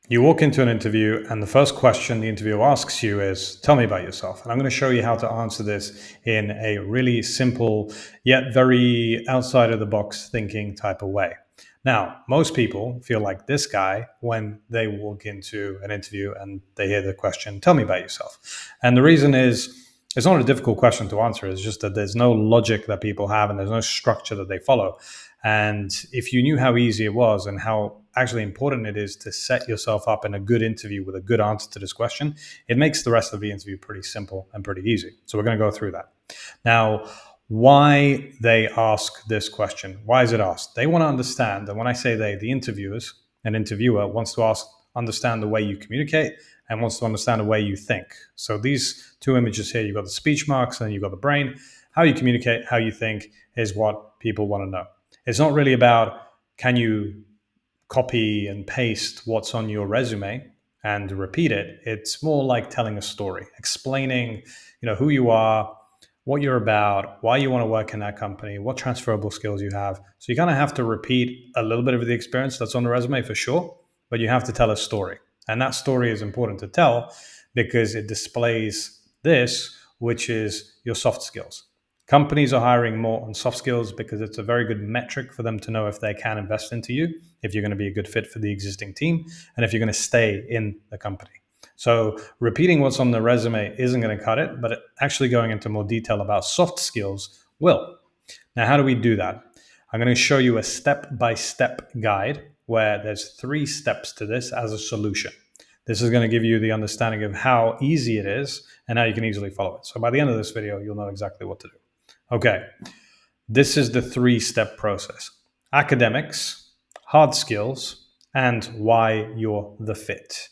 You walk into an interview, and the first question the interviewer asks you is, "Tell me about yourself." And I'm going to show you how to answer this in a really simple, yet very outside of the box thinking type of way. Now, most people feel like this guy when they walk into an interview and they hear the question, "Tell me about yourself." And the reason is, it's not a difficult question to answer. It's just that there's no logic that people have and there's no structure that they follow. And if you knew how easy it was and how actually important it is to set yourself up in a good interview with a good answer to this question, it makes the rest of the interview pretty simple and pretty easy. So we're going to go through that. Now, why they ask this question? Why is it asked? They want to understand, and when I say they, the an interviewer wants to understand the way you communicate and wants to understand the way you think. So these two images here, you've got the speech marks and you've got the brain. How you communicate, how you think is what people want to know. It's not really about can you copy and paste what's on your resume and repeat it. It's more like telling a story, explaining, who you are, what you're about, why you want to work in that company, what transferable skills you have. So you kind of have to repeat a little bit of the experience that's on the resume for sure, but you have to tell a story. And that story is important to tell because it displays this, which is your soft skills. Companies are hiring more on soft skills because it's a very good metric for them to know if they can invest into you, if you're going to be a good fit for the existing team, and if you're going to stay in the company. So repeating what's on the resume isn't going to cut it, but actually going into more detail about soft skills will. Now, how do we do that? I'm going to show you a step-by-step guide where there's 3 steps to this as a solution. This is going to give you the understanding of how easy it is and how you can easily follow it. So by the end of this video, you'll know exactly what to do. Okay, this is the 3-step process: academics, hard skills, and why you're the fit.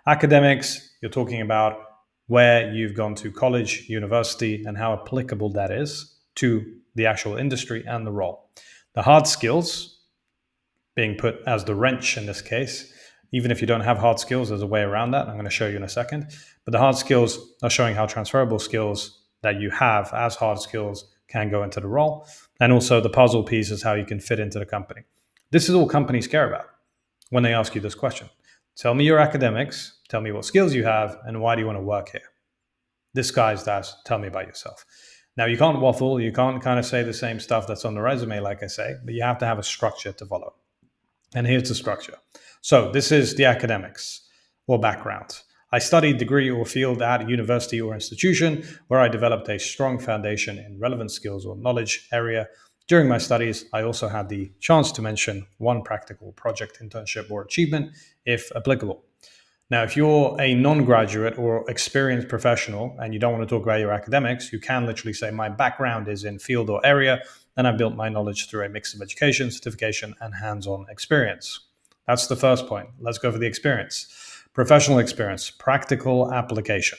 Academics, you're talking about where you've gone to college, university, and how applicable that is to the actual industry and the role. The hard skills, being put as the wrench in this case, even if you don't have hard skills, there's a way around that. I'm going to show you in a second. But the hard skills are showing how transferable skills that you have as hard skills can go into the role. And also the puzzle piece is how you can fit into the company. This is all companies care about when they ask you this question. Tell me your academics, tell me what skills you have, and why do you want to work here? Disguised as tell me about yourself. Now, you can't waffle, you can't kind of say the same stuff that's on the resume, like I say, but you have to have a structure to follow. And here's the structure. So this is the academics or background. I studied degree or field at a university or institution where I developed a strong foundation in relevant skills or knowledge area. During my studies, I also had the chance to mention one practical project, internship, or achievement, if applicable. Now, if you're a non-graduate or experienced professional and you don't want to talk about your academics, you can literally say, my background is in field or area, and I built my knowledge through a mix of education, certification, and hands-on experience. That's the first point. Let's go for the experience. Professional experience, practical application.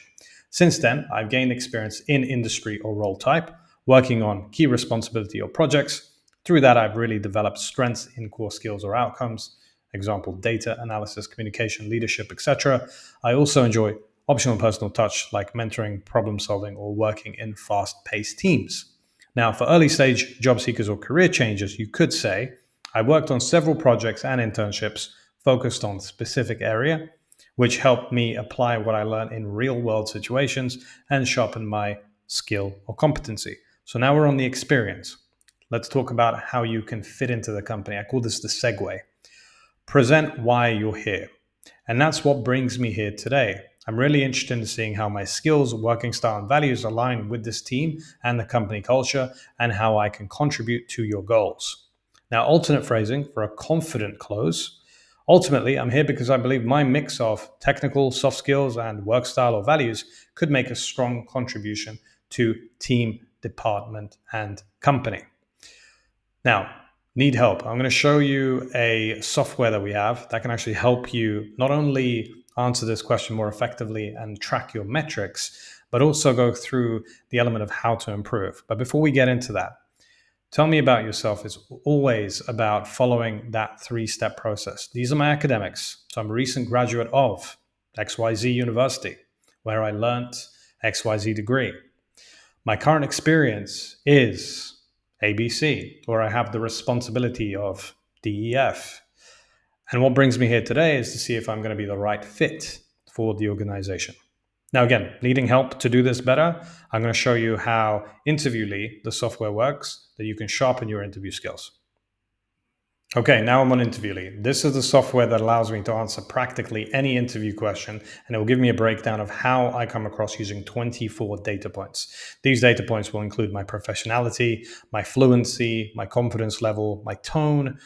Since then, I've gained experience in industry or role type, working on key responsibility or projects. Through that, I've really developed strengths in core skills or outcomes. Example, data analysis, communication, leadership, etc. I also enjoy optional personal touch like mentoring, problem solving, or working in fast-paced teams. Now, for early stage job seekers or career changers, you could say, I worked on several projects and internships focused on a specific area, which helped me apply what I learned in real world situations and sharpen my skill or competency. So now we're on the experience. Let's talk about how you can fit into the company. I call this the segue. Present why you're here. And that's what brings me here today. I'm really interested in seeing how my skills, working style, and values align with this team and the company culture, and how I can contribute to your goals. Now, alternate phrasing for a confident close. Ultimately, I'm here because I believe my mix of technical, soft skills, and work style or values could make a strong contribution to team, department, and company. Now, need help. I'm going to show you a software that we have that can actually help you not only answer this question more effectively and track your metrics, but also go through the element of how to improve. But before we get into that, tell me about yourself is always about following that 3-step process. These are my academics. So I'm a recent graduate of XYZ University, where I learnt XYZ degree. My current experience is ABC, where I have the responsibility of DEF. And what brings me here today is to see if I'm going to be the right fit for the organization. Now, again, needing help to do this better, I'm going to show you how Interviewly, the software, works, that you can sharpen your interview skills. Okay, now I'm on Interviewly. This is the software that allows me to answer practically any interview question, and it will give me a breakdown of how I come across using 24 data points. These data points will include my professionality, my fluency, my confidence level, my tone,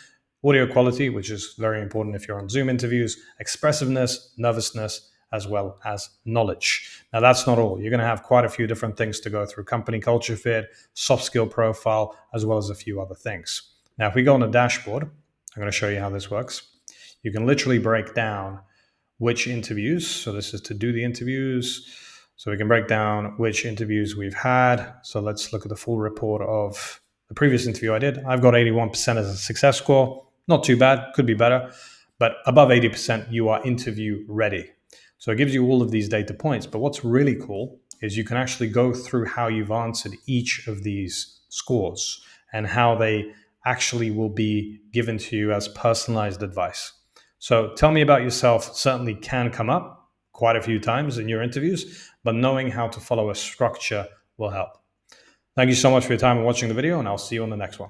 audio quality, which is very important if you're on Zoom interviews, expressiveness, nervousness, as well as knowledge. Now, that's not all. You're going to have quite a few different things to go through: company culture fit, soft skill profile, as well as a few other things. Now, if we go on the dashboard, I'm going to show you how this works. You can literally break down which interviews. So this is to do the interviews. So we can break down which interviews we've had. So let's look at the full report of the previous interview I did. I've got 81% as a success score. Not too bad, could be better, but above 80%, you are interview ready. So it gives you all of these data points. But what's really cool is you can actually go through how you've answered each of these scores and how they actually will be given to you as personalized advice. So tell me about yourself certainly can come up quite a few times in your interviews, but knowing how to follow a structure will help. Thank you so much for your time and watching the video, and I'll see you on the next one.